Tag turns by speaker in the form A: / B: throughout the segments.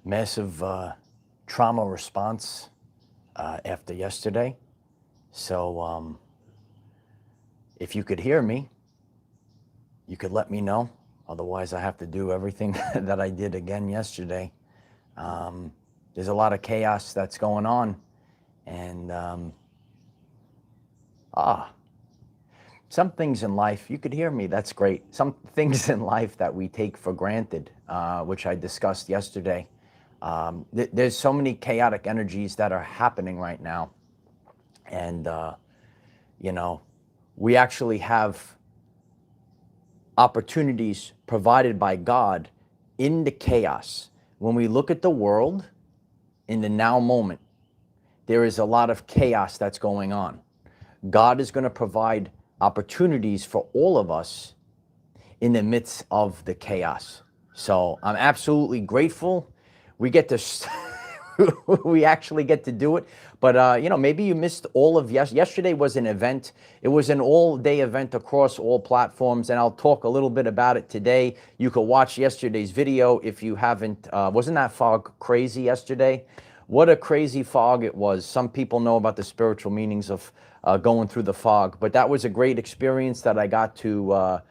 A: massive trauma response after yesterday. So if you could hear me, you could let me know. Otherwise, I have to do everything that I did again yesterday. There's a lot of chaos that's going on. And some things in life, you could hear me, that's great. Some things in life that we take for granted, which I discussed yesterday. There's so many chaotic energies that are happening right now. And, we actually have opportunities provided by God in the chaos. When we look at the world in the now moment, there is a lot of chaos that's going on. God is going to provide opportunities for all of us in the midst of the chaos. So I'm absolutely grateful. We get to, we actually get to do it. But, maybe you missed all of yesterday was an event. It was an all-day event across all platforms, and I'll talk a little bit about it today. You could watch yesterday's video if you haven't. Wasn't that fog crazy yesterday? What a crazy fog it was. Some people know about the spiritual meanings of going through the fog, but that was a great experience that I got to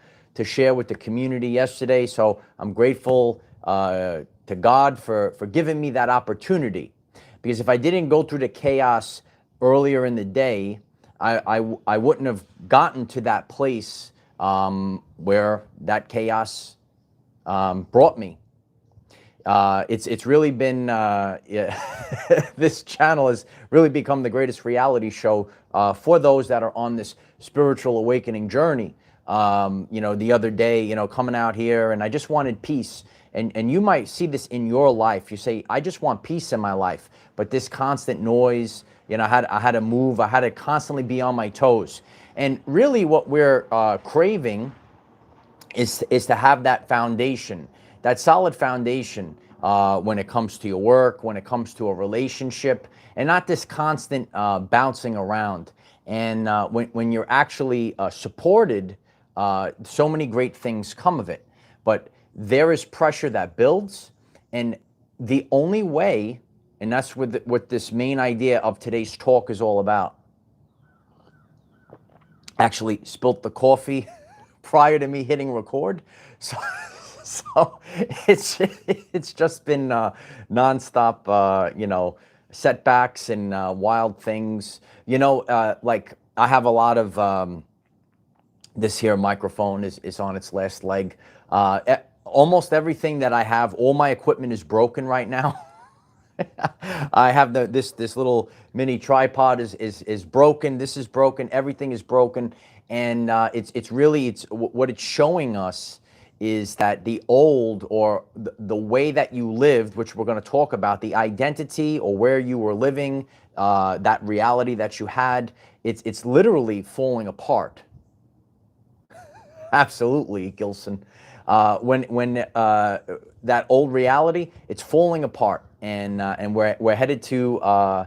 A: share with the community yesterday. So I'm grateful to God for giving me that opportunity. Because if I didn't go through the chaos earlier in the day, I wouldn't have gotten to that place where that chaos brought me. It's really been, this channel has really become the greatest reality show for those that are on this spiritual awakening journey. The other day, coming out here, and I just wanted peace. And you might see this in your life. You say, I just want peace in my life. But this constant noise, I had to move. I had to constantly be on my toes. And really what we're craving is to have that foundation, that solid foundation when it comes to your work, when it comes to a relationship, and not this constant bouncing around. And when you're actually supported, so many great things come of it. But there is pressure that builds, and the only way, and that's what this main idea of today's talk is all about. Actually spilt the coffee prior to me hitting record, so it's just been nonstop, setbacks and wild things. Like I have a lot of this here microphone is on its last leg. Almost everything that I have, all my equipment is broken right now. I have this little mini tripod is broken. This is broken. Everything is broken, and it's what it's showing us is that the old, or the way that you lived, which we're going to talk about, the identity or where you were living, that reality that you had, it's literally falling apart. Absolutely, Gilson. When that old reality, it's falling apart, and we're headed to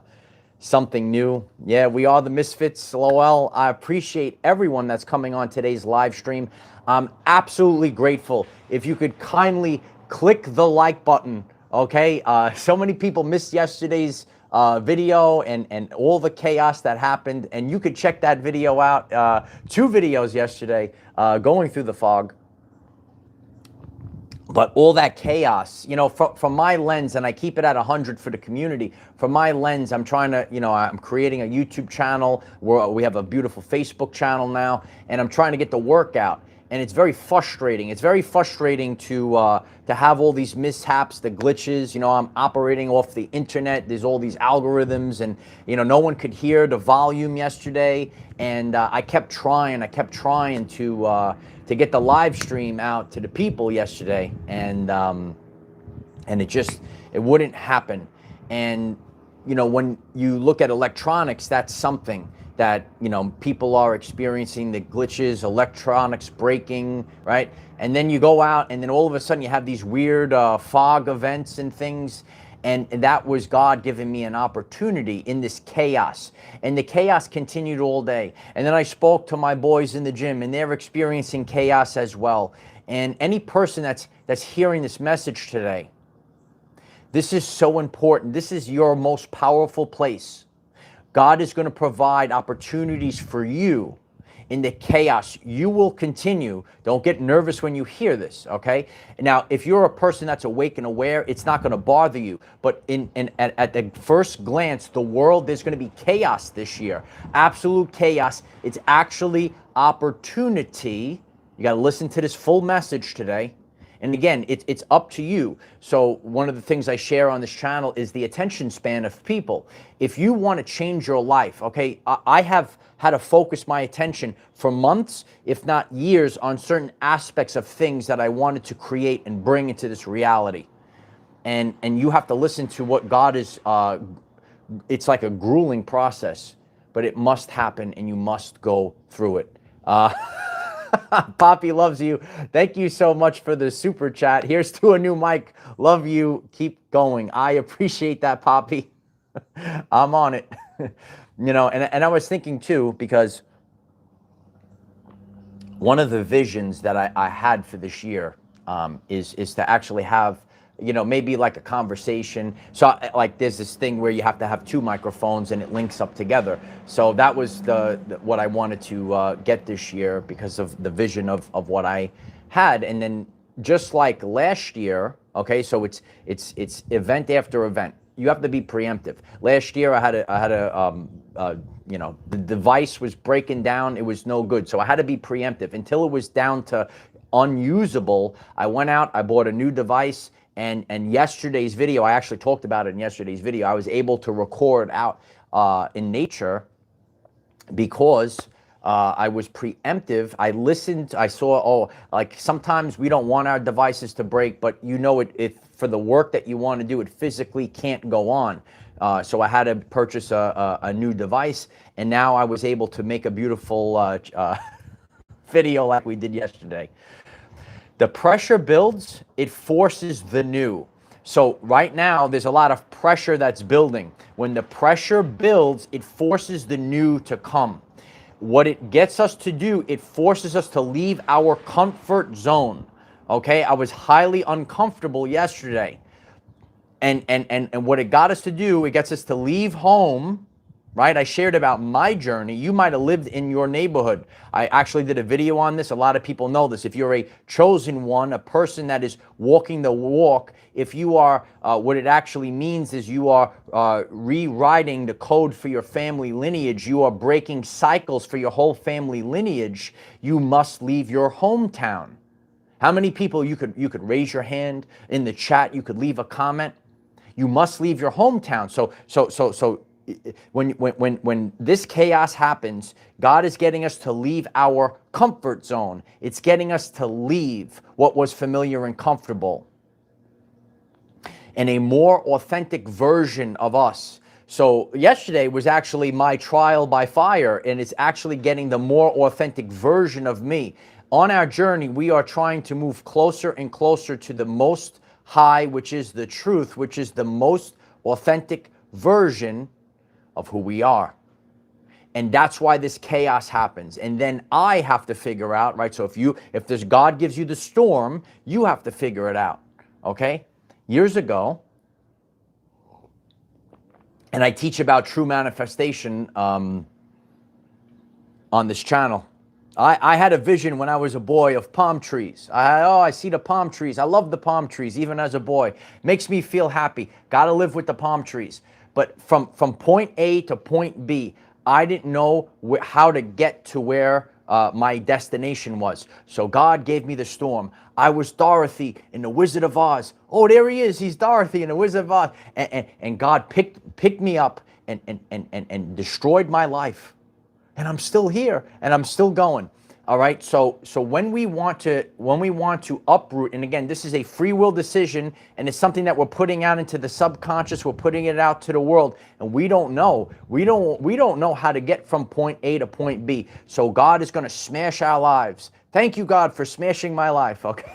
A: something new. Yeah, we are the Misfits. LOL. I appreciate everyone that's coming on today's live stream. I'm absolutely grateful. If you could kindly click the like button, okay? So many people missed yesterday's video and all the chaos that happened, and you could check that video out. 2 videos yesterday, going through the fog. But all that chaos, from my lens, and I keep it at 100 for the community, from my lens, I'm trying to, I'm creating a YouTube channel, where we have a beautiful Facebook channel now, and I'm trying to get the work out. And it's very frustrating. It's very frustrating to have all these mishaps, the glitches. I'm operating off the internet. There's all these algorithms, and no one could hear the volume yesterday. And I kept trying to get the live stream out to the people yesterday, and it wouldn't happen. And when you look at electronics, that's something that people are experiencing, the glitches, electronics breaking, right? And then you go out, and then all of a sudden you have these weird fog events and things. And that was God giving me an opportunity in this chaos. And the chaos continued all day. And then I spoke to my boys in the gym, and they're experiencing chaos as well. And any person that's hearing this message today, This is so important. This is your most powerful place. God is going to provide opportunities for you in the chaos. You will continue. Don't get nervous when you hear this, okay? Now, if you're a person that's awake and aware, it's not going to bother you. But at the first glance, the world, there's going to be chaos this year. Absolute chaos. It's actually opportunity. You got to listen to this full message today. And again, it's up to you. So one of the things I share on this channel is the attention span of people. If you want to change your life, okay, I have had to focus my attention for months, if not years, on certain aspects of things that I wanted to create and bring into this reality. And you have to listen to what God is, it's like a grueling process, but it must happen and you must go through it. Poppy loves you. Thank you so much for the super chat. Here's to a new mic. Love you. Keep going. I appreciate that, Poppy. I'm on it. You know, and I was thinking too, because one of the visions that I had for this year is to actually have, you know, maybe like a conversation. So like there's this thing where you have to have two microphones and it links up together. So that was what I wanted to get this year because of the vision of what I had. And then just like last year, okay, so it's event after event. You have to be preemptive. Last year I had a you know, the device was breaking down. It was no good. So I had to be preemptive until it was down to unusable. I went out, I bought a new device. And yesterday's video, I actually talked about it in yesterday's video. I was able to record out in nature because I was preemptive. I listened, I saw, oh, like sometimes we don't want our devices to break, but you know it for the work that you want to do, it physically can't go on. So I had to purchase a new device, and now I was able to make a beautiful video like we did yesterday. The pressure builds, it forces the new. So right now, there's a lot of pressure that's building. When the pressure builds, it forces the new to come. What it gets us to do, it forces us to leave our comfort zone. Okay, I was highly uncomfortable yesterday. And what it got us to do, it gets us to leave home, right? I shared about my journey. You might have lived in your neighborhood. I actually did a video on this. A lot of people know this. If you're a chosen one, a person that is walking the walk, if you are, what it actually means is you are rewriting the code for your family lineage. You are breaking cycles for your whole family lineage. You must leave your hometown. How many people you could raise your hand in the chat? You could leave a comment. You must leave your hometown. So when this chaos happens, God is getting us to leave our comfort zone. It's getting us to leave what was familiar and comfortable and a more authentic version of us. So yesterday was actually my trial by fire, and it's actually getting the more authentic version of me. On our journey, we are trying to move closer and closer to the most high, which is the truth, which is the most authentic version of who we are. And that's why this chaos happens. And then I have to figure out, right? So if this God gives you the storm, you have to figure it out. Okay? Years ago, and I teach about true manifestation on this channel. I had a vision when I was a boy of palm trees. I see the palm trees. I love the palm trees, even as a boy. Makes me feel happy. Got to live with the palm trees. But from point A to point B, I didn't know how to get to where my destination was. So God gave me the storm. I was Dorothy in the Wizard of Oz. Oh, there he is. He's Dorothy in the Wizard of Oz. And God picked me up and destroyed my life. And I'm still here and I'm still going. All right. So when we want to uproot, and again, this is a free will decision, and it's something that we're putting out into the subconscious. We're putting it out to the world, and we don't know. We don't know how to get from point A to point B. So God is going to smash our lives. Thank you, God, for smashing my life. Okay.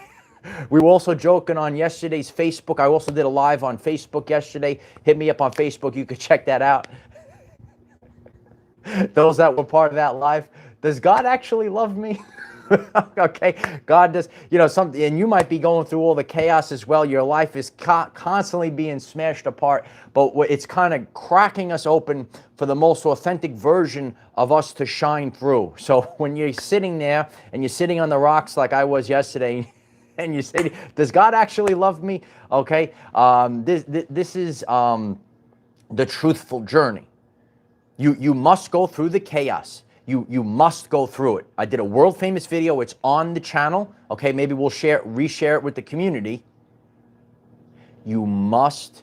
A: We were also joking on yesterday's Facebook. I also did a live on Facebook yesterday. Hit me up on Facebook. You could check that out. Those that were part of that live. Does God actually love me? Okay, God does, you know, something, and you might be going through all the chaos as well. Your life is constantly being smashed apart, but it's kind of cracking us open for the most authentic version of us to shine through. So when you're sitting there and you're sitting on the rocks like I was yesterday, and you say, does God actually love me? Okay, this is the truthful journey. You must go through the chaos. You must go through it. I did a world famous video. It's on the channel. Okay, maybe we'll reshare it with the community. You must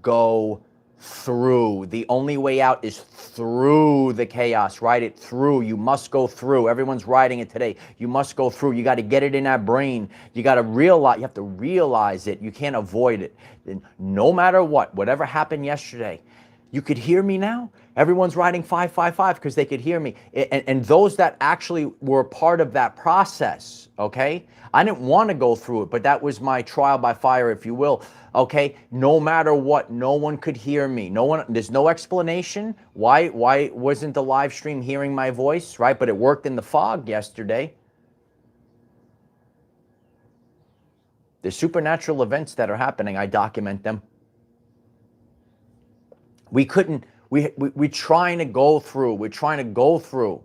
A: go through. The only way out is through the chaos. Write it through. You must go through. Everyone's writing it today. You must go through. You got to get it in that brain. You got to realize, you have to realize it. You can't avoid it. No matter what, whatever happened yesterday, you could hear me now. Everyone's writing 555 because they could hear me. And those that actually were part of that process, okay? I didn't want to go through it, but that was my trial by fire, if you will. Okay, no matter what, no one could hear me. No one, there's no explanation. Why wasn't the live stream hearing my voice, right? But it worked in the fog yesterday. There's supernatural events that are happening. I document them. We're trying to go through. We're trying to go through.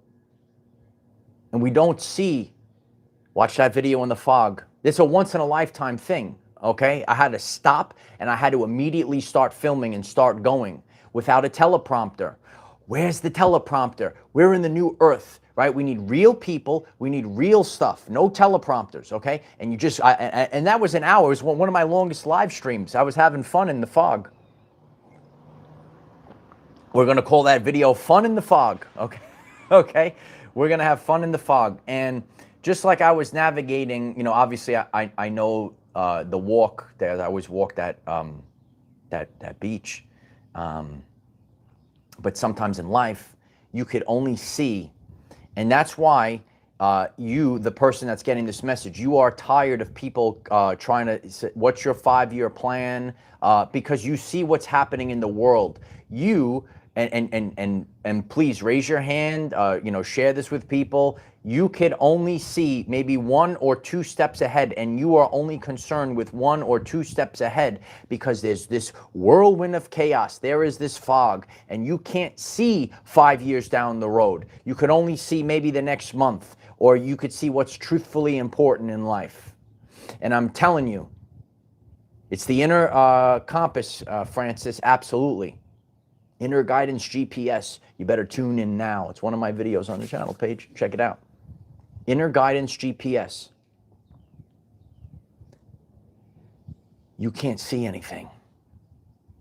A: And we don't see. Watch that video in the fog. It's a once in a lifetime thing. Okay, I had to stop and I had to immediately start filming and start going without a teleprompter. Where's the teleprompter? We're in the new earth, right? We need real people. We need real stuff. No teleprompters, okay? And you just, and that was an hour. It was one of my longest live streams. I was having fun in the fog. We're going to call that video Fun in the Fog, okay? Okay, we're going to have fun in the fog. And just like I was navigating, you know, obviously I know the walk there. I always walk that beach. But sometimes in life, you could only see, and that's why you, the person that's getting this message, you are tired of people trying to say, what's your 5-year plan? Because you see what's happening in the world. You, and please raise your hand, you know, share this with people. You could only see maybe 1 or 2 steps ahead, and you are only concerned with 1 or 2 steps ahead because there's this whirlwind of chaos. There is this fog, and you can't see 5 years down the road. You could only see maybe the next month, or you could see what's truthfully important in life. And I'm telling you, it's the inner compass, Francis, absolutely. Inner Guidance GPS. You better tune in now. It's one of my videos on the channel page. Check it out. Inner Guidance GPS. You can't see anything.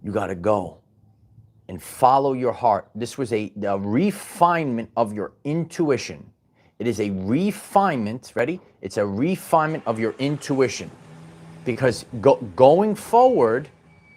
A: You got to go and follow your heart. This was a refinement of your intuition. It is a refinement, ready? It's a refinement of your intuition. Because going forward,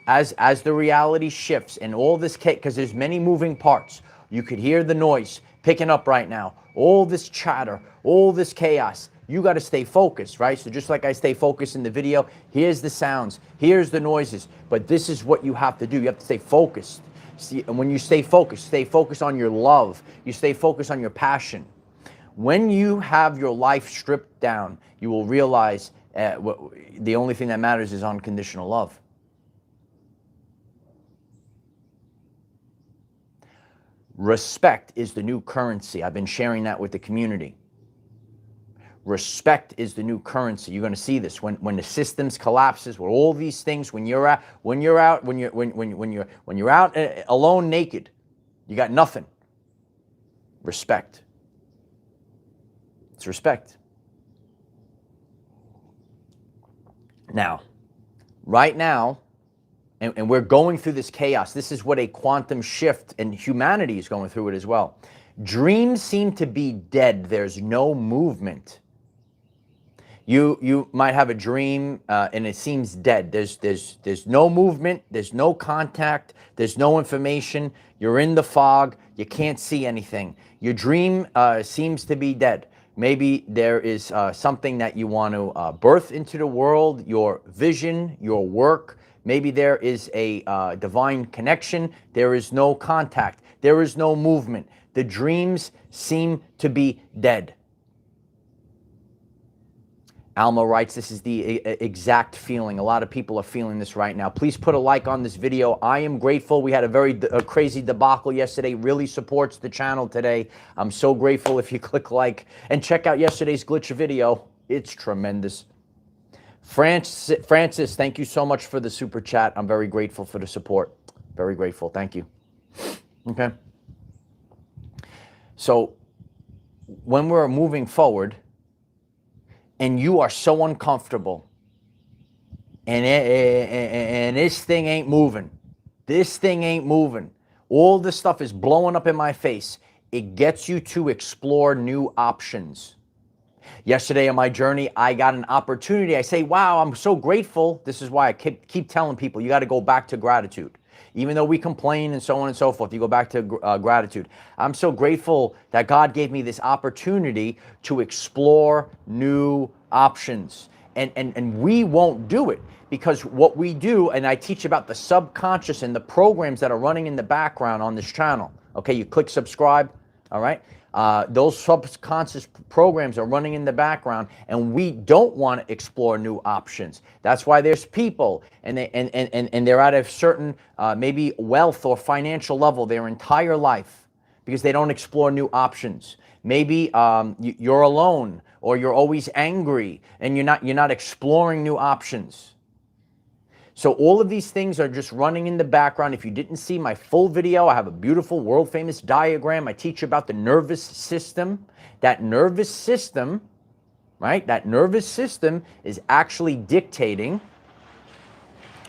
A: as the reality shifts and all this, because there's many moving parts. You could hear the noise picking up right now. All this chatter, all this chaos. You got to stay focused, right? So just like I stay focused in the video, here's the sounds, here's the noises. But this is what you have to do. You have to stay focused. See, and when you stay focused on your love. You stay focused on your passion. When you have your life stripped down, you will realize the only thing that matters is unconditional love. Respect is the new currency. I've been sharing that with the community. Respect is the new currency. You're going to see this when the systems collapses with all these things. When you're out alone, naked, you got nothing. Respect. It's respect. Now, right now, and we're going through this chaos. This is what a quantum shift, and humanity is going through it as well. Dreams seem to be dead. There's no movement. You might have a dream and it seems dead. There's no movement. There's no contact. There's no information. You're in the fog. You can't see anything. Your dream seems to be dead. Maybe there is something that you want to birth into the world, your vision, your work. Maybe there is a divine connection. There is no contact. There is no movement. The dreams seem to be dead. Alma writes, this is the exact feeling. A lot of people are feeling this right now. Please put a like on this video. I am grateful. We had a very crazy debacle yesterday. Really supports the channel today. I'm so grateful if you click like and check out yesterday's glitch video. It's tremendous. Francis, thank you so much for the super chat. I'm very grateful for the support. Very grateful. Thank you. Okay. So when we're moving forward, and you are so uncomfortable, and this thing ain't moving. This thing ain't moving. All this stuff is blowing up in my face. It gets you to explore new options. Yesterday on my journey, I got an opportunity. I say, wow, I'm so grateful. This is why I keep telling people, you got to go back to gratitude. Even though we complain and so on and so forth, you go back to gratitude. I'm so grateful that God gave me this opportunity to explore new options. And we won't do it because what we do, and I teach about the subconscious and the programs that are running in the background on this channel. Okay, you click subscribe, all right? Those subconscious programs are running in the background, and we don't want to explore new options. That's why there's people, and they're at a certain maybe wealth or financial level their entire life because they don't explore new options. Maybe you're alone, or you're always angry, and you're not exploring new options. So all of these things are just running in the background. If you didn't see my full video, I have a beautiful world-famous diagram. I teach about the nervous system. That nervous system, right? That nervous system is actually dictating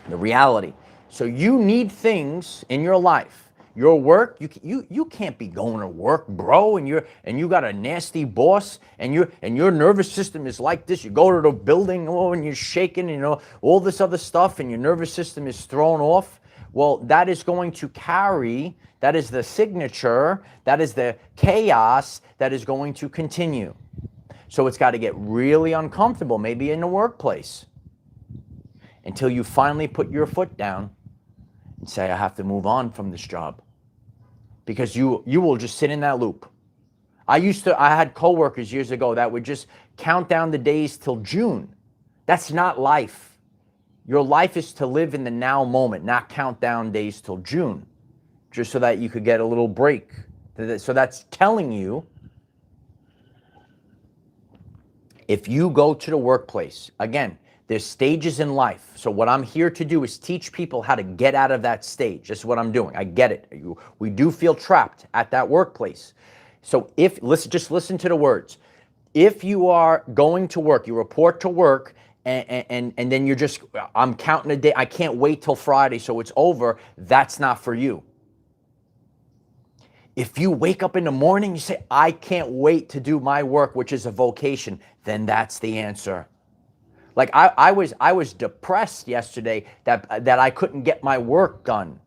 A: the reality. So you need things in your life. Your work, you can't be going to work, bro, and you got a nasty boss, and your nervous system is like this. You go to the building, and you're shaking, all this other stuff, and your nervous system is thrown off. Well, that is going to carry, that is the signature, that is the chaos that is going to continue. So it's got to get really uncomfortable, maybe in the workplace, until you finally put your foot down and say, I have to move on from this job. Because you will just sit in that loop. I had coworkers years ago that would just count down the days till June. That's not life. Your life is to live in the now moment, not count down days till June, just so that you could get a little break. So that's telling you, if you go to the workplace, again, there's stages in life. So what I'm here to do is teach people how to get out of that stage. This is what I'm doing. I get it. We do feel trapped at that workplace. So just listen to the words. If you are going to work, you report to work, and then I'm counting a day. I can't wait till Friday so it's over. That's not for you. If you wake up in the morning, you say, I can't wait to do my work, which is a vocation, then that's the answer. Like I was depressed yesterday that I couldn't get my work done.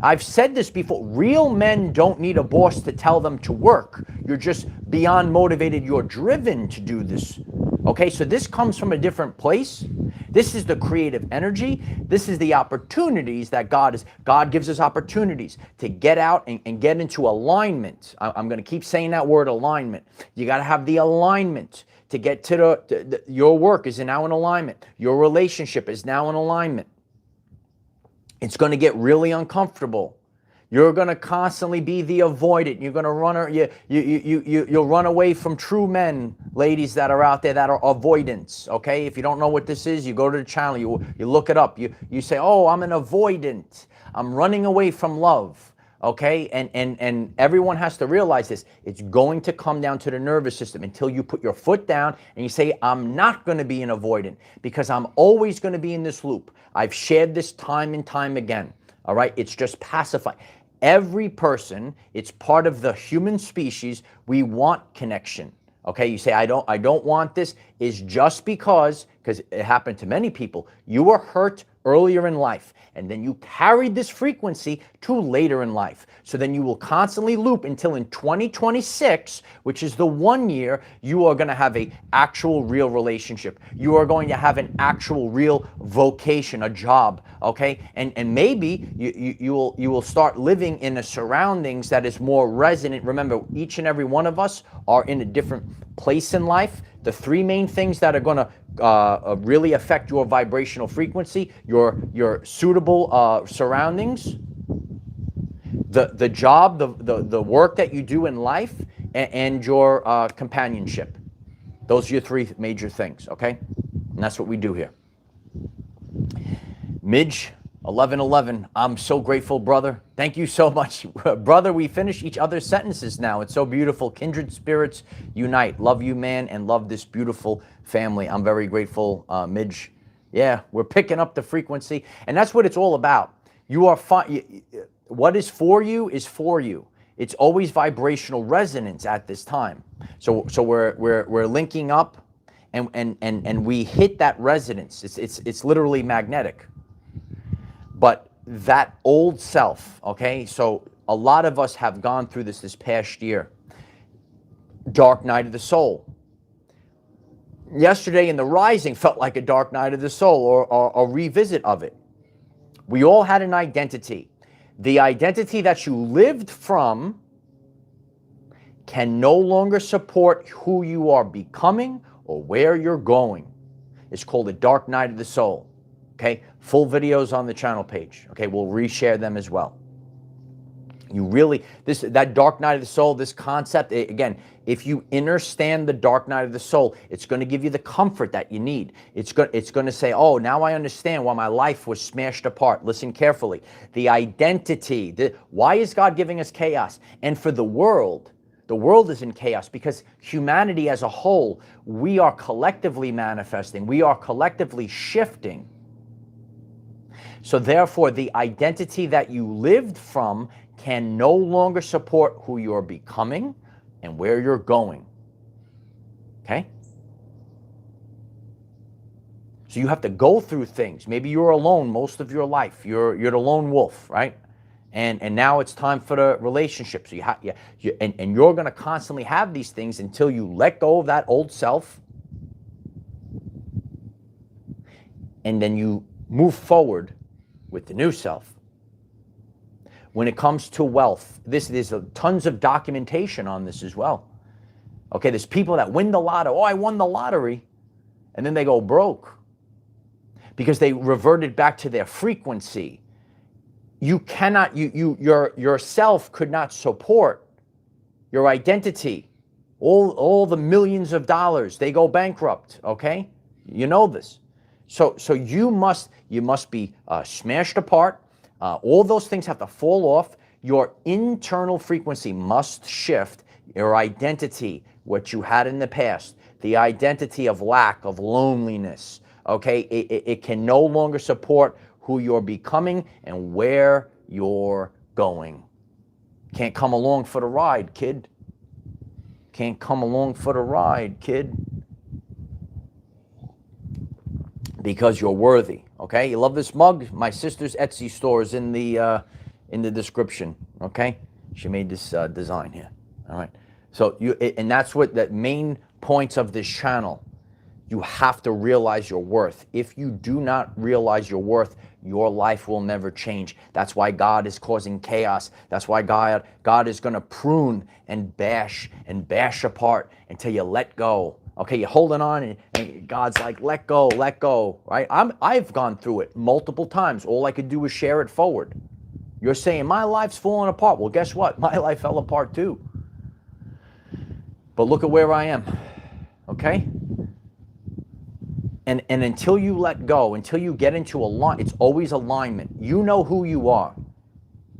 A: I've said this before. Real men don't need a boss to tell them to work. You're just beyond motivated. You're driven to do this. Okay, so this comes from a different place. This is the creative energy. This is the opportunities that God gives us opportunities to get out and get into alignment. I'm going to keep saying that word, alignment. You got to have the alignment to get to your work is now in alignment. Your relationship is now in alignment. It's going to get really uncomfortable. You're going to constantly be the avoidant. You're going to you'll run away from true men, ladies that are out there that are avoidants. Okay, if you don't know what this is, you go to the channel. You look it up. You say, oh, I'm an avoidant. I'm running away from love. Okay, and everyone has to realize this. It's going to come down to the nervous system until you put your foot down and you say, I'm not going to be an avoidant because I'm always going to be in this loop. I've shared this time and time again. All right, it's just pacify. Every person, it's part of the human species. We want connection. Okay, you say, I don't want this, is just because it happened to many people. You were hurt earlier in life, and then you carried this frequency to later in life. So then you will constantly loop until in 2026, which is the 1 year, you are going to have an actual real relationship. You are going to have an actual real vocation, a job, okay? And maybe you will start living in a surroundings that is more resonant. Remember, each and every one of us are in a different place in life The three main things that are going to really affect your vibrational frequency: your suitable surroundings, the job, the work that you do in life, and your companionship. Those are your three major things, okay? And that's what we do here. Midge, 1111, I'm so grateful, brother. Thank you so much. Brother, we finish each other's sentences now. It's so beautiful. Kindred spirits unite. Love you, man, and love this beautiful family. I'm very grateful, Midge. Yeah, we're picking up the frequency, and that's what it's all about. You are fine. What is for you is for you. It's always vibrational resonance at this time. So we're linking up, and we hit that resonance. It's literally magnetic. But that old self, okay? So a lot of us have gone through this past year. Dark night of the soul. Yesterday in the rising felt like a dark night of the soul, or a revisit of it. We all had an identity. The identity that you lived from can no longer support who you are becoming or where you're going. It's called a dark night of the soul. Okay, full videos on the channel page. Okay, we'll reshare them as well. You really, that dark night of the soul, this concept, again, if you understand the dark night of the soul, it's going to give you the comfort that you need. It's going to say, oh, now I understand why my life was smashed apart. Listen carefully. The identity, why is God giving us chaos? And for the world is in chaos because humanity as a whole, we are collectively manifesting. We are collectively shifting. So therefore, the identity that you lived from can no longer support who you're becoming and where you're going. Okay? So you have to go through things. Maybe you're alone most of your life. You're the lone wolf, right? And now it's time for the relationship. So and you're going to constantly have these things until you let go of that old self, and then you move forward with the new self. When it comes to wealth, there's tons of documentation on this as well. Okay, there's people that win the lotto. Oh, I won the lottery. And then they go broke because they reverted back to their frequency. You cannot, yourself could not support your identity. All the millions of dollars, they go bankrupt, okay? You know this. So you must be smashed apart. All those things have to fall off. Your internal frequency must shift. Your identity, what you had in the past, the identity of lack, of loneliness, okay? It can no longer support who you're becoming and where you're going. Can't come along for the ride, kid. Can't come along for the ride, kid. Because you're worthy, okay? You love this mug? My sister's Etsy store is in the description, okay? She made this design here, all right? So and that's what the main points of this channel. You have to realize your worth. If you do not realize your worth, your life will never change. That's why God is causing chaos. That's why God is going to prune and bash apart until you let go. Okay, you're holding on, and God's like, let go, right? I've gone through it multiple times. All I could do was share it forward. You're saying, my life's falling apart. Well, guess what? My life fell apart too. But look at where I am, okay? And until you let go, until you get into it's always alignment. You know who you are.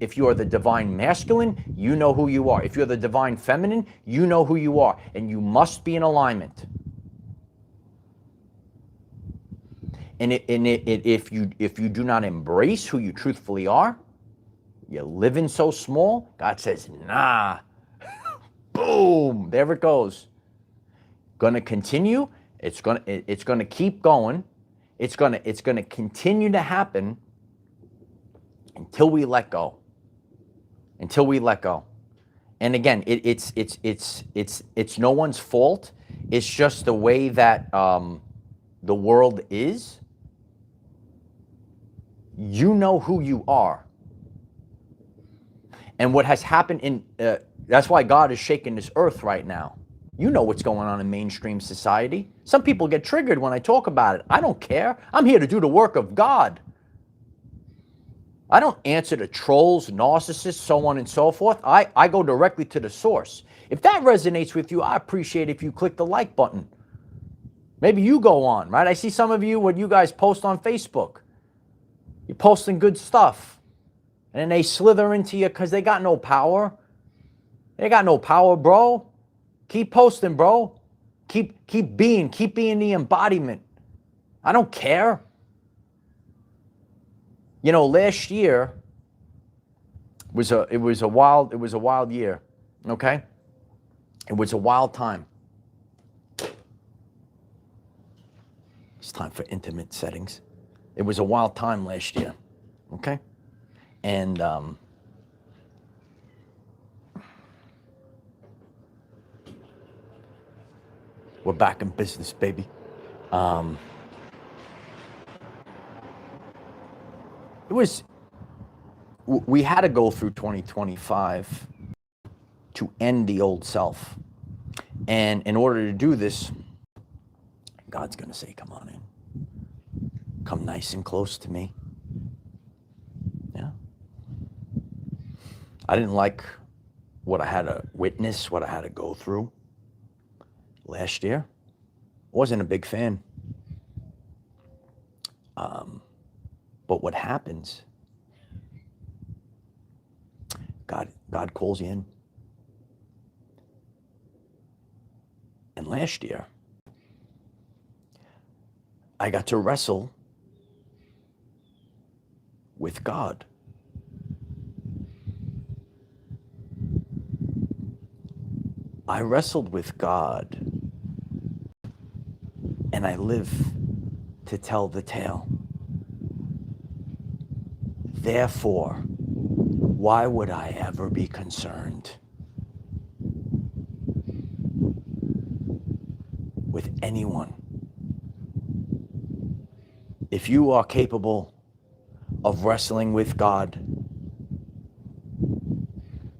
A: If you are the divine masculine, you know who you are. If you're the divine feminine, you know who you are. And you must be in alignment. And if you do not embrace who you truthfully are, you're living so small, God says, nah. Boom, there it goes. Gonna continue. It's gonna keep going. It's gonna continue to happen until we let go. Until we let go. And again, it's no one's fault. It's just the way that the world is. You know who you are. And what has happened that's why God is shaking this earth right now. You know what's going on in mainstream society. Some people get triggered when I talk about it. I don't care. I'm here to do the work of God. I don't answer to trolls, narcissists, so on and so forth. I go directly to the source. If that resonates with you, I appreciate if you click the like button. Maybe you go on, right? I see some of you, what you guys post on Facebook. You're posting good stuff. And then they slither into you because they got no power. They got no power, bro. Keep posting, bro. Keep being the embodiment. I don't care. You know, last year was a wild year. Okay? It was a wild time. It's time for intimate settings. It was a wild time last year. Okay? And we're back in business, baby. We had to go through 2025 to end the old self. And in order to do this, God's going to say, come on in. Come nice and close to me. Yeah. I didn't like what I had to witness, what I had to go through last year. Wasn't a big fan. But what happens, God calls you in. And last year, I got to wrestle with God. I wrestled with God, and I live to tell the tale. Therefore, why would I ever be concerned with anyone? If you are capable of wrestling with God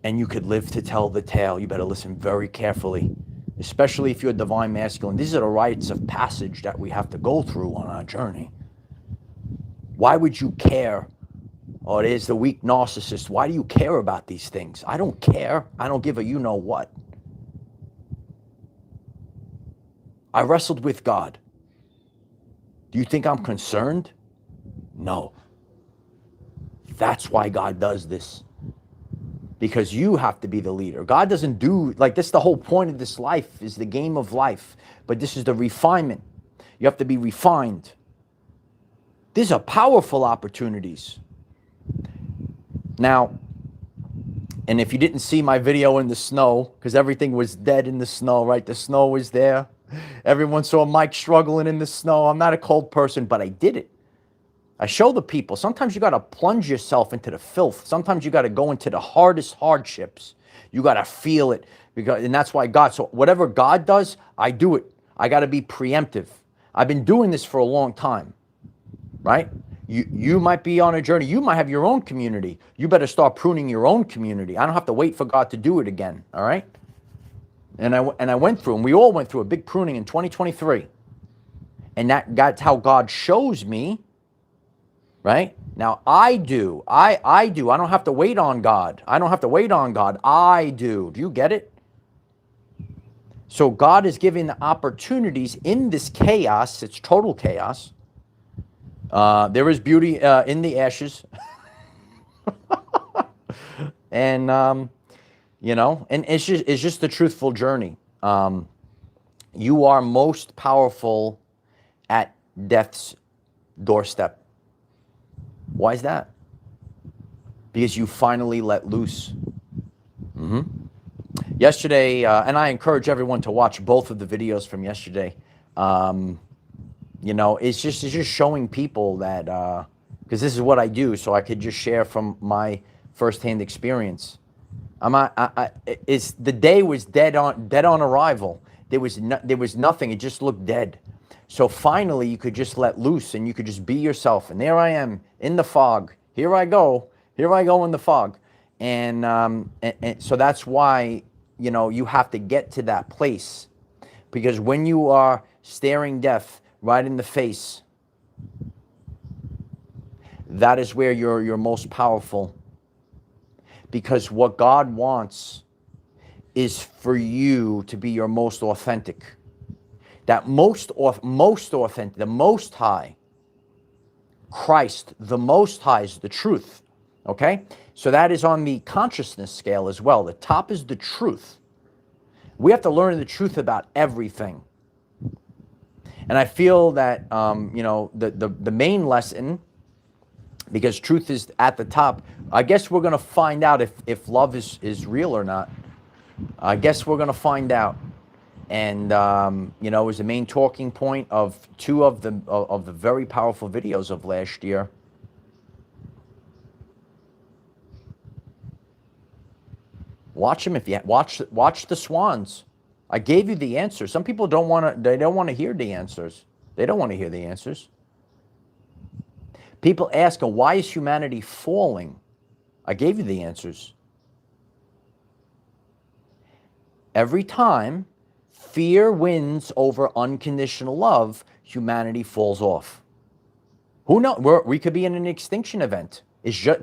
A: and you could live to tell the tale, you better listen very carefully, especially if you're divine masculine. These are the rites of passage that we have to go through on our journey. Why would you care? Oh, there's the weak narcissist. Why do you care about these things? I don't care. I don't give a you-know-what. I wrestled with God. Do you think I'm concerned? No. That's why God does this. Because you have to be the leader. God doesn't do, like this, the whole point of this life is the game of life. But this is the refinement. You have to be refined. These are powerful opportunities. Now, and if you didn't see my video in the snow, because everything was dead in the snow, right? The snow was there. Everyone saw Mike struggling in the snow. I'm not a cold person, but I did it. I show the people. Sometimes you got to plunge yourself into the filth. Sometimes you got to go into the hardest hardships. You got to feel it. And that's why God, so whatever God does, I do it. I got to be preemptive. I've been doing this for a long time, right? You might be on a journey. You might have your own community. You better start pruning your own community. I don't have to wait for God to do it again, all right? And I went through, and we all went through a big pruning in 2023. And that's how God shows me, right? Now, I do. I do. I don't have to wait on God. I don't have to wait on God. I do. Do you get it? So God is giving the opportunities in this chaos. It's total chaos. There is beauty in the ashes. And, you know, and it's just a truthful journey. You are most powerful at death's doorstep. Why is that? Because you finally let loose. Yesterday, and I encourage everyone to watch both of the videos from yesterday. You know, it's just showing people that, because this is what I do, so I could just share from my firsthand experience. The day was dead on arrival. There was nothing. It just looked dead. So finally, you could just let loose and you could just be yourself. And there I am in the fog. Here I go in the fog. And so that's why, you know, you have to get to that place Because when you are staring death right in the face, that is where you're most powerful. Because what God wants is for you to be your most authentic. That most authentic, the Most High, Christ, the Most High is the truth. Okay? So that is on the consciousness scale as well. The top is the truth. We have to learn the truth about everything. And I feel that, the main lesson, because truth is at the top, I guess we're going to find out if love is real or not. I guess we're going to find out. And, it was the main talking point of two of the very powerful videos of last year. Watch them if you watch the swans. I gave you the answer. Some people don't want to hear the answers. They don't want to hear the answers. People ask, why is humanity falling? I gave you the answers. Every time fear wins over unconditional love, humanity falls off. Who knows? We could be in an extinction event.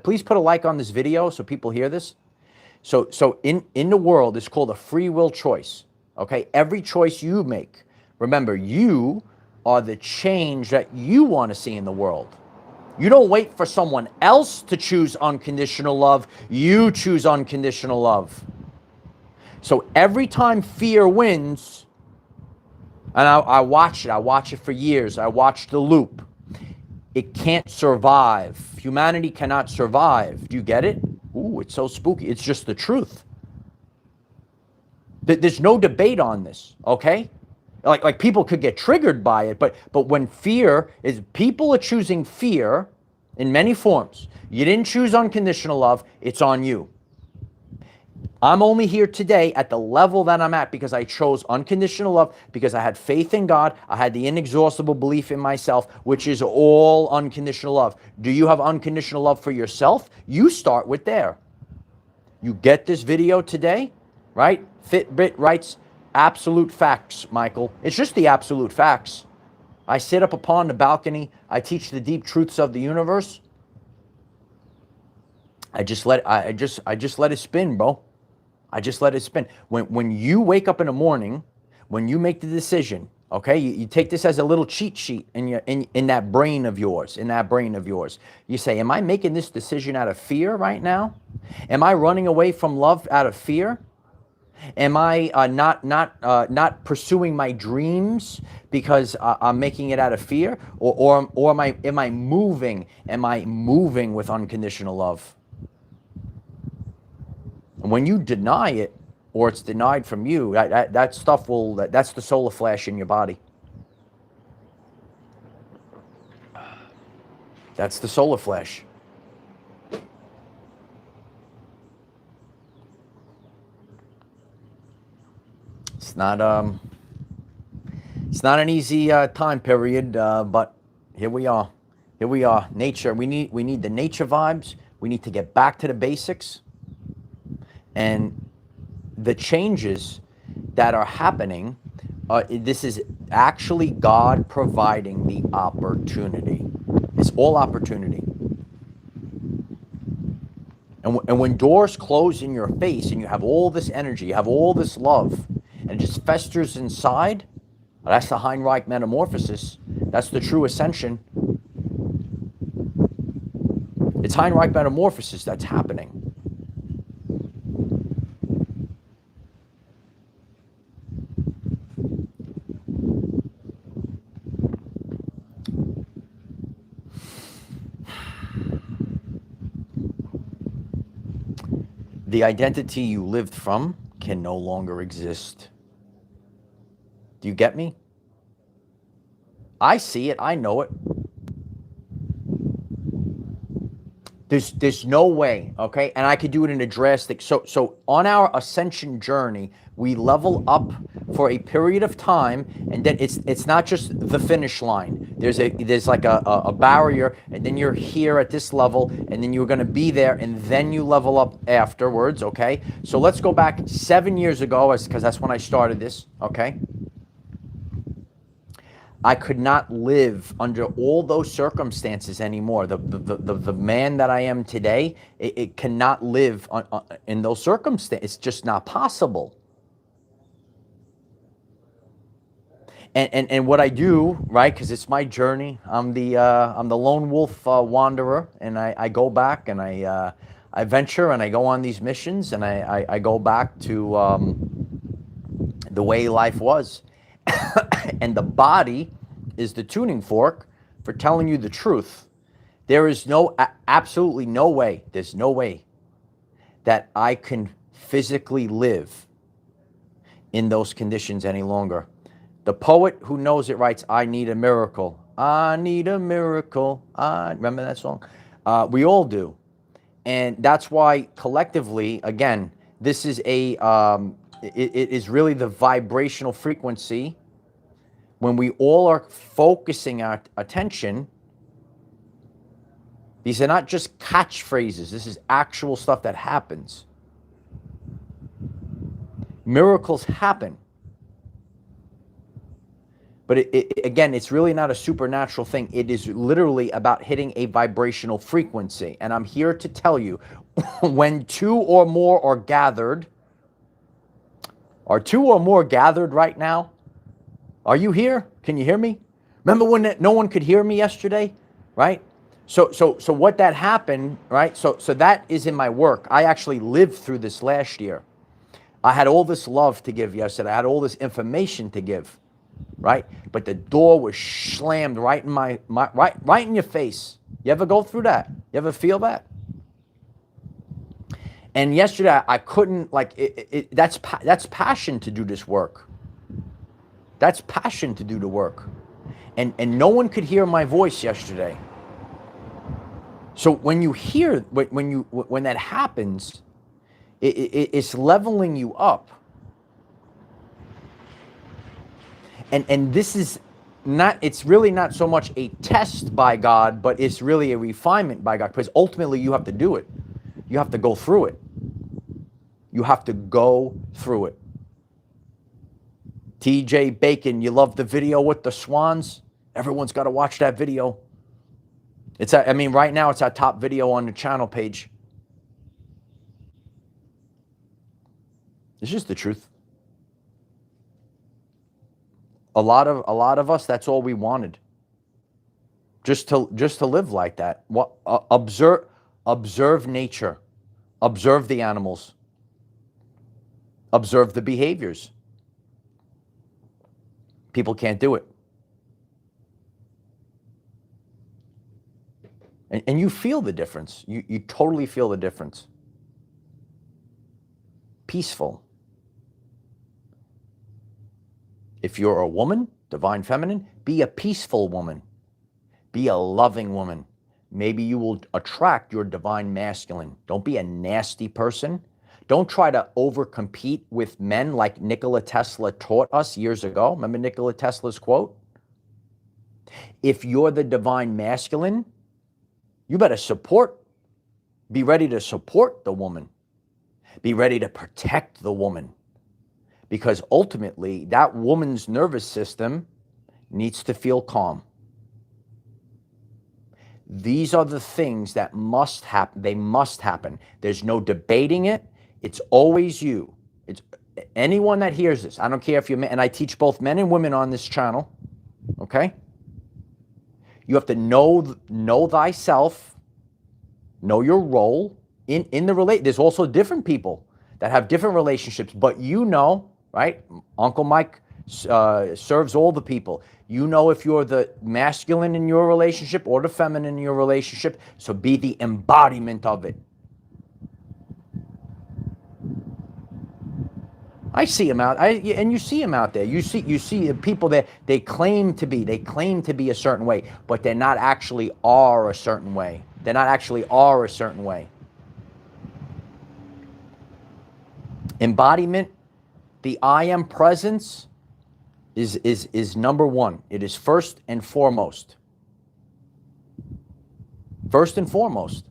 A: Please put a like on this video so people hear this. So in the world, it's called a free will choice. Okay? Every choice you make. Remember, you are the change that you want to see in the world. You don't wait for someone else to choose unconditional love. You choose unconditional love. So every time fear wins, and I watch it for years. I watch the loop. It can't survive. Humanity cannot survive. Do you get it? Ooh, it's so spooky. It's just the truth. There's no debate on this, okay? Like people could get triggered by it, but when people are choosing fear in many forms. You didn't choose unconditional love, it's on you. I'm only here today at the level that I'm at because I chose unconditional love, because I had faith in God. I had the inexhaustible belief in myself, which is all unconditional love. Do you have unconditional love for yourself? You start with there. You get this video today, right? Fitbit writes, absolute facts, Michael. It's just the absolute facts. I sit up upon the balcony. I teach the deep truths of the universe. I just let it spin, bro. I just let it spin. When you wake up in the morning, when you make the decision, okay, you take this as a little cheat sheet in that brain of yours, You say, am I making this decision out of fear right now? Am I running away from love out of fear? Am I not pursuing my dreams because I'm making it out of fear? Or am I moving? Am I moving with unconditional love? And when you deny it, or it's denied from you, that stuff that's the solar flash in your body. That's the solar flash. It's not an easy time period, but here we are. Here we are. Nature. We need the nature vibes. We need to get back to the basics. And the changes that are happening, this is actually God providing the opportunity. It's all opportunity. And when doors close in your face and you have all this energy, you have all this love, and it just festers inside, that's the Heinrich metamorphosis. That's the true ascension. It's Heinrich metamorphosis that's happening. The identity you lived from can no longer exist. Do you get me? I see it. I know it. There's no way, okay? And I could do it in a drastic. So on our ascension journey, we level up for a period of time, and then it's not just the finish line. There's like a barrier, and then you're here at this level, and then you're going to be there, and then you level up afterwards, okay? So let's go back 7 years ago, because that's when I started this, okay? I could not live under all those circumstances anymore. The man that I am today, it cannot live in those circumstances. It's just not possible. And what I do, right, because it's my journey. I'm the lone wolf wanderer, and I go back and I venture and I go on these missions, and I go back to the way life was. And the body is the tuning fork for telling you the truth. There is absolutely no way, there's no way that I can physically live in those conditions any longer. The poet who knows it writes, I need a miracle. I need a miracle. Remember that song? We all do. And that's why collectively, again, this is it is really the vibrational frequency. When we all are focusing our attention, these are not just catchphrases. This is actual stuff that happens. Miracles happen. But again, it's really not a supernatural thing. It is literally about hitting a vibrational frequency. And I'm here to tell you, when two or more are gathered right now? Are you here? Can you hear me? Remember when no one could hear me yesterday, right? So what that happened, right? So that is in my work. I actually lived through this last year. I had all this love to give yesterday. I had all this information to give, right? But the door was slammed right in right in your face. You ever go through that? You ever feel that? And yesterday I couldn't, like, that's passion to do this work. That's passion to do the work. And no one could hear my voice yesterday. So when you hear, when that happens, it's leveling you up. And this is not, it's really not so much a test by God, but it's really a refinement by God, because ultimately you have to do it. You have to go through it. You have to go through it. TJ Bacon, you love the video with the swans? Everyone's got to watch that video. Right now it's our top video on the channel page. It's just the truth. A lot of us, that's all we wanted. Just to live like that. Observe nature. Observe the animals. Observe the behaviors. People can't do it. And you feel the difference. You totally feel the difference. Peaceful. If you're a woman, divine feminine, be a peaceful woman. Be a loving woman. Maybe you will attract your divine masculine. Don't be a nasty person. Don't try to overcompete with men like Nikola Tesla taught us years ago. Remember Nikola Tesla's quote? If you're the divine masculine, you better be ready to support the woman. Be ready to protect the woman. Because ultimately, that woman's nervous system needs to feel calm. These are the things that must happen. They must happen. There's no debating it. It's always you. It's anyone that hears this. I don't care if you're men, and I teach both men and women on this channel. Okay? You have to know thyself, know your role in the relate. There's also different people that have different relationships, but you know, right? Uncle Mike serves all the people. You know if you're the masculine in your relationship or the feminine in your relationship, so be the embodiment of it. I see them out, and you see them out there. You see people that they claim to be a certain way, but they're not actually are a certain way. They're not actually are a certain way. Embodiment, the I am presence is number one. It is first and foremost. First and foremost.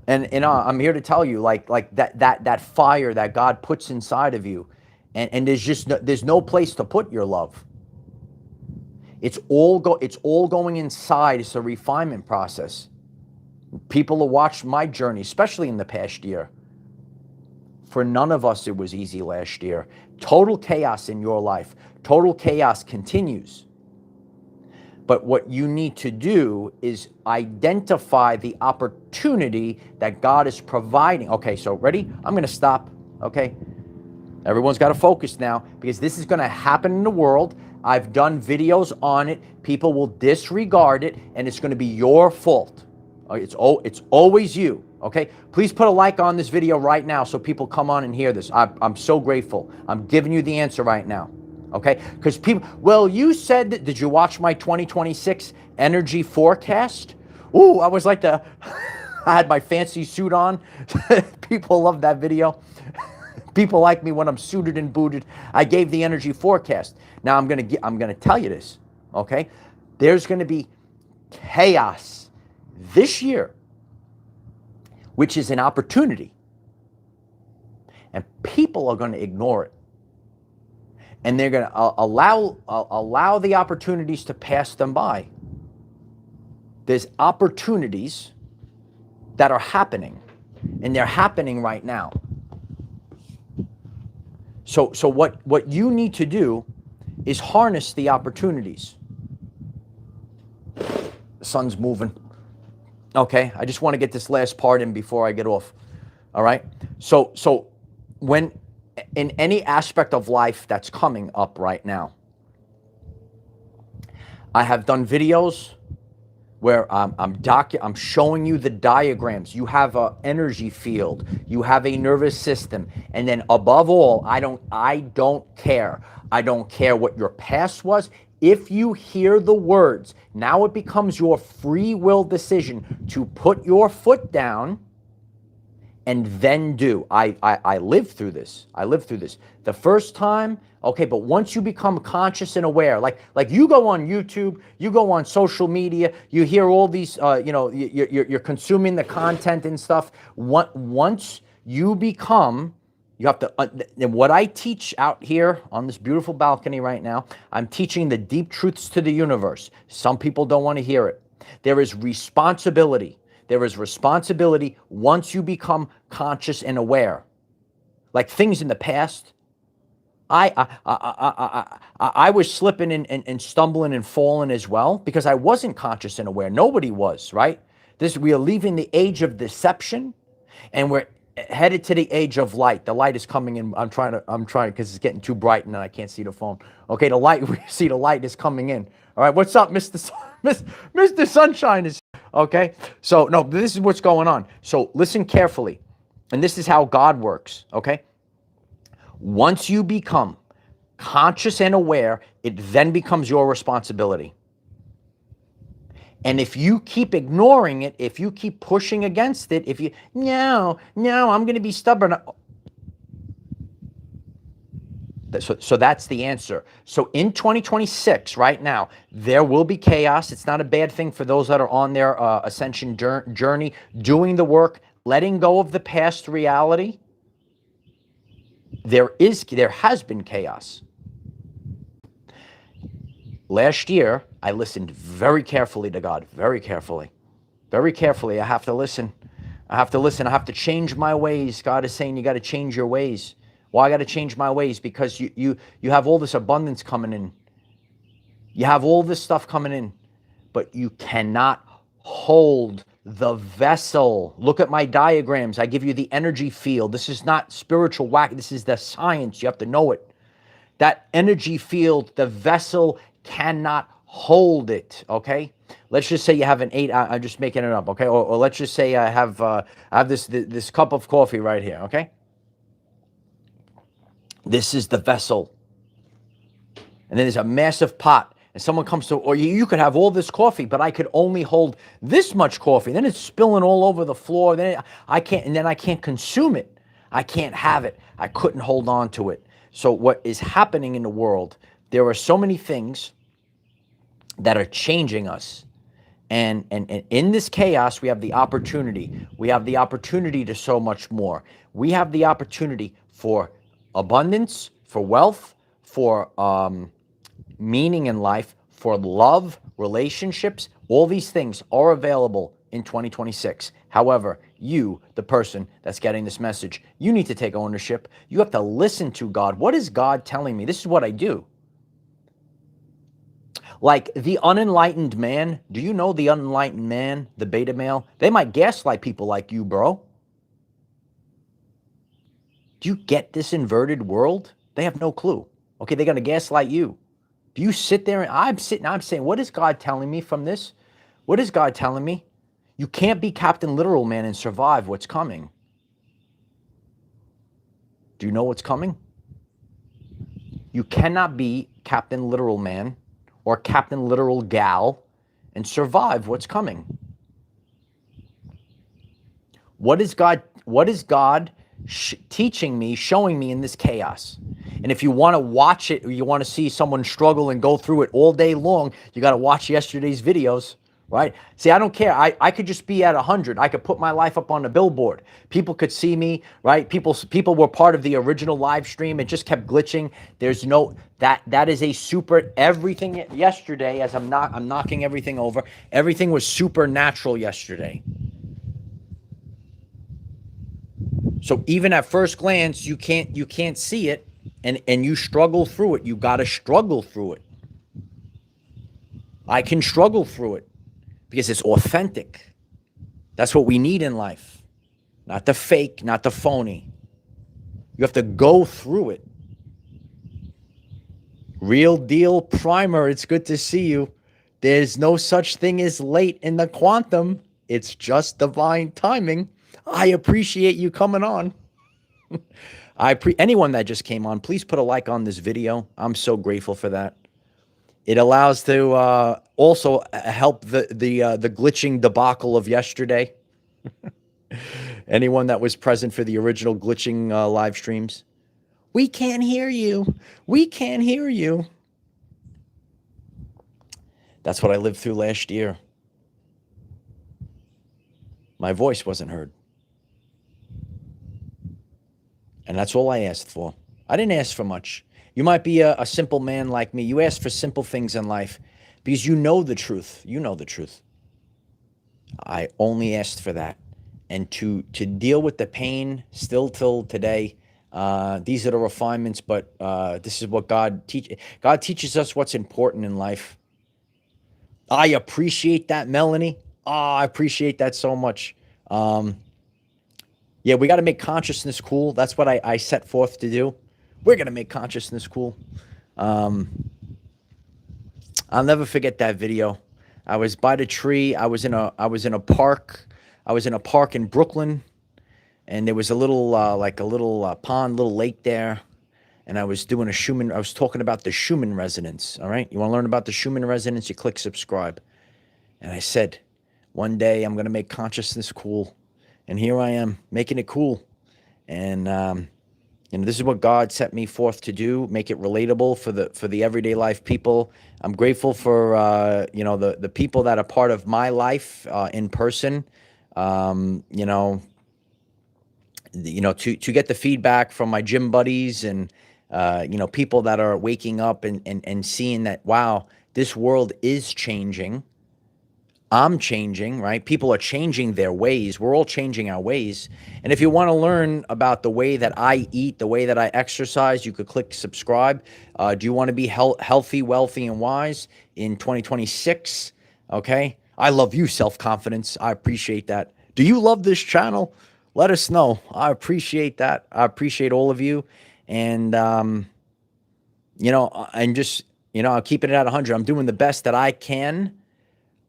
A: And I'm here to tell you, like that fire that God puts inside of you, And there's no place to put your love. It's all going inside. It's a refinement process. People have watched my journey, especially in the past year. For none of us, it was easy last year. Total chaos in your life. Total chaos continues. But what you need to do is identify the opportunity that God is providing. Okay, so ready? I'm going to stop. Okay. Everyone's got to focus now, because this is going to happen in the world. I've done videos on it. People will disregard it, and it's going to be your fault. It's always you. Okay? Please put a like on this video right now so people come on and hear this. I'm so grateful. I'm giving you the answer right now. Okay? Because people, well, you said that, did you watch my 2026 energy forecast? Ooh, I was like I had my fancy suit on. People love that video. People like me when I'm suited and booted. I gave the energy forecast. Now I'm gonna tell you this, okay? There's gonna be chaos this year, which is an opportunity, and people are going to ignore it, and they're going to allow the opportunities to pass them by. There's opportunities that are happening, and they're happening right now. So what you need to do is harness the opportunities. The sun's moving. Okay, I just want to get this last part in before I get off. All right? So when in any aspect of life that's coming up right now, I have done videos where I'm showing you the diagrams. You have an energy field, you have a nervous system, and then above all, I don't care. I don't care what your past was. If you hear the words, now it becomes your free will decision to put your foot down and then do. I lived through this. The first time, okay, but once you become conscious and aware, like you go on YouTube, you go on social media, you hear all these, you're consuming the content and stuff. Once you become, you have to, and what I teach out here on this beautiful balcony right now, I'm teaching the deep truths to the universe. Some people don't want to hear it. There is responsibility. There is responsibility once you become conscious and aware. Like things in the past, I was slipping and stumbling and falling as well because I wasn't conscious and aware. Nobody was, right? We are leaving the age of deception, and we're headed to the age of light. The light is coming in. I'm trying because it's getting too bright and I can't see the phone. Okay, we see the light is coming in. All right, what's up, Mr. Sunshine is, okay? So, no, this is what's going on. So, listen carefully. And this is how God works, okay? Once you become conscious and aware, it then becomes your responsibility. And if you keep ignoring it, if you keep pushing against it, no, I'm going to be stubborn. So that's the answer. So in 2026, right now, there will be chaos. It's not a bad thing for those that are on their ascension journey, doing the work, letting go of the past reality. There has been chaos. Last year, I listened very carefully to God, very carefully. Very carefully. I have to listen. I have to change my ways. God is saying you got to change your ways. Well, I got to change my ways because you have all this abundance coming in. You have all this stuff coming in, but you cannot hold the vessel. Look at my diagrams. I give you the energy field. This is not spiritual whack. This is the science. You have to know it. That energy field, the vessel cannot hold it, okay? Let's just say you have an 8, I'm just making it up, okay? Or let's just say I have this cup of coffee right here, okay? This is the vessel. And then there's a massive pot. And someone comes to, or you could have all this coffee, but I could only hold this much coffee. Then it's spilling all over the floor. Then I can't consume it. I can't have it. I couldn't hold on to it. So what is happening in the world, there are so many things that are changing us. And in this chaos, we have the opportunity. We have the opportunity to so much more. We have the opportunity for abundance, for wealth, for meaning in life, for love, relationships, all these things are available in 2026. However, you, the person that's getting this message, you need to take ownership. You have to listen to God. What is God telling me? This is what I do. Like the unenlightened man, do you know the unenlightened man, the beta male? They might gaslight people like you, bro. Do you get this inverted world? They have no clue. Okay, they're going to gaslight you. Do you sit there and I'm saying, what is God telling me from this? What is God telling me? You can't be Captain Literal Man and survive what's coming. Do you know what's coming? You cannot be Captain Literal Man or Captain Literal Gal and survive what's coming. What is God teaching me, showing me in this chaos? And if you want to watch it, or you want to see someone struggle and go through it all day long, you got to watch yesterday's videos, right? See, I don't care. I could just be at 100. I could put my life up on a billboard. People could see me, right? People were part of the original live stream. It just kept glitching. There's no, that is a super, everything yesterday, as I'm knocking everything over, everything was supernatural yesterday. So even at first glance, you can't see it, and you struggle through it. You got to struggle through it. I can struggle through it because it's authentic. That's what we need in life. Not the fake, not the phony. You have to go through it. Real deal primer, it's good to see you. There's no such thing as late in the quantum. It's just divine timing. I appreciate you coming on. Anyone that just came on, please put a like on this video. I'm so grateful for that. It allows to also help the glitching debacle of yesterday. Anyone that was present for the original glitching live streams. We can't hear you. We can't hear you. That's what I lived through last year. My voice wasn't heard. And that's all I asked for. I didn't ask for much. You might be a simple man like me. You ask for simple things in life because you know the truth. You know the truth. I only asked for that. And to deal with the pain still till today, these are the refinements, but this is what God teaches us what's important in life. I appreciate that, Melanie. Oh, I appreciate that so much. Yeah, we got to make consciousness cool. That's what I set forth to do. We're going to make consciousness cool. I'll never forget that video. I was by the tree. I was in a park. I was in a park in Brooklyn, and there was a little pond, little lake there. And I was doing I was talking about the Schumann resonance. All right. You want to learn about the Schumann resonance? You click subscribe. And I said, one day I'm going to make consciousness cool. And here I am making it cool. And, this is what God set me forth to do, make it relatable for the everyday life people. I'm grateful for, the people that are part of my life in person, to get the feedback from my gym buddies and, people that are waking up and seeing that, wow, this world is changing. I'm changing, right? People are changing their ways. We're all changing our ways. And if you want to learn about the way that I eat, the way that I exercise, you could click subscribe. Do you want to be healthy, wealthy, and wise in 2026? Okay. I love you, self-confidence. I appreciate that. Do you love this channel? Let us know. I appreciate that. I appreciate all of you. And, I'm keeping it at 100. I'm doing the best that I can.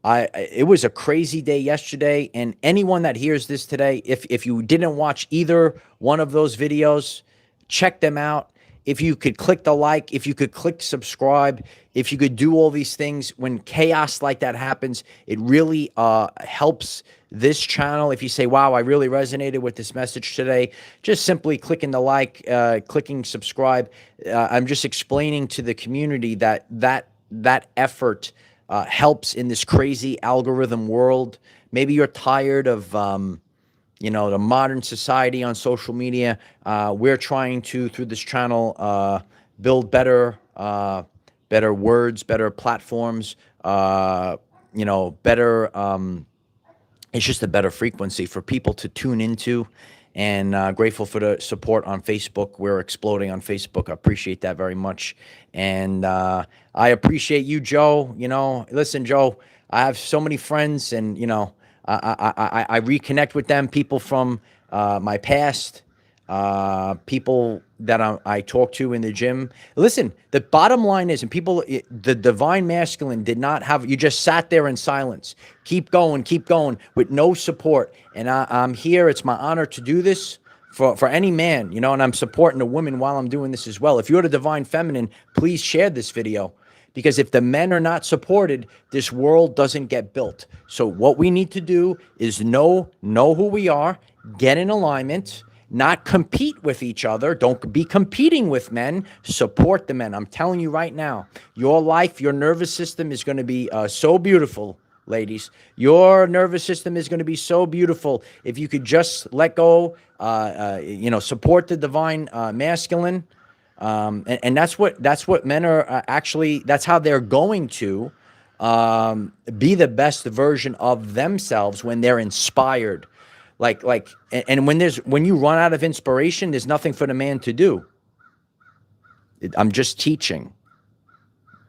A: It was a crazy day yesterday, and anyone that hears this today, if you didn't watch either one of those videos, check them out. If you could click the like, if you could click subscribe, if you could do all these things, when chaos like that happens, it really helps this channel. If you say, wow, I really resonated with this message today, just simply clicking the like, clicking subscribe. I'm just explaining to the community that effort helps in this crazy algorithm world. Maybe you're tired of, the modern society on social media. We're trying to, through this channel, build better, better words, better platforms, better, it's just a better frequency for people to tune into. And grateful for the support on Facebook. We're exploding on Facebook. I appreciate that very much. And I appreciate you, Joe. Listen, Joe, I have so many friends, and I reconnect with them. People from my past, people that I talk to in the gym. Listen, the bottom line is, and the divine masculine did not have, you just sat there in silence. Keep going with no support. And I'm here. It's my honor to do this for any man, and I'm supporting the women while I'm doing this as well. If you're the divine feminine, please share this video. Because if the men are not supported, this world doesn't get built. So what we need to do is know who we are, get in alignment, not compete with each other. Don't be competing with men. Support the men. I'm telling you right now, your life, your nervous system is going to be so beautiful, ladies. Your nervous system is going to be so beautiful if you could just let go, support the divine masculine. And that's what men are actually, that's how they're going to be the best version of themselves when they're inspired. And when you run out of inspiration, there's nothing for the man to do. I'm just teaching.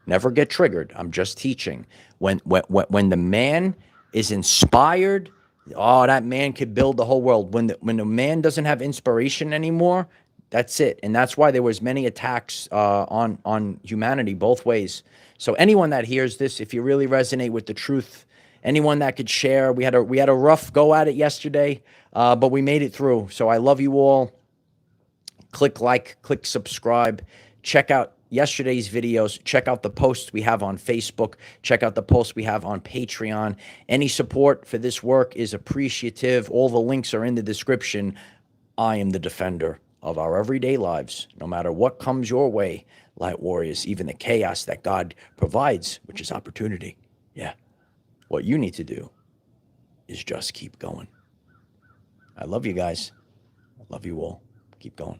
A: Never get triggered. I'm just teaching. When the man is inspired, that man could build the whole world. When the man doesn't have inspiration anymore, that's it. And that's why there was many attacks on humanity both ways. So anyone that hears this, if you really resonate with the truth, anyone that could share, we had a rough go at it yesterday, but we made it through. So I love you all. Click like, click subscribe, check out yesterday's videos, check out the posts we have on Facebook, check out the posts we have on Patreon. Any support for this work is appreciative. All the links are in the description. I am the defender of our everyday lives, no matter what comes your way, light warriors, even the chaos that God provides, which is opportunity. Yeah. What you need to do is just keep going. I love you guys. I love you all. Keep going.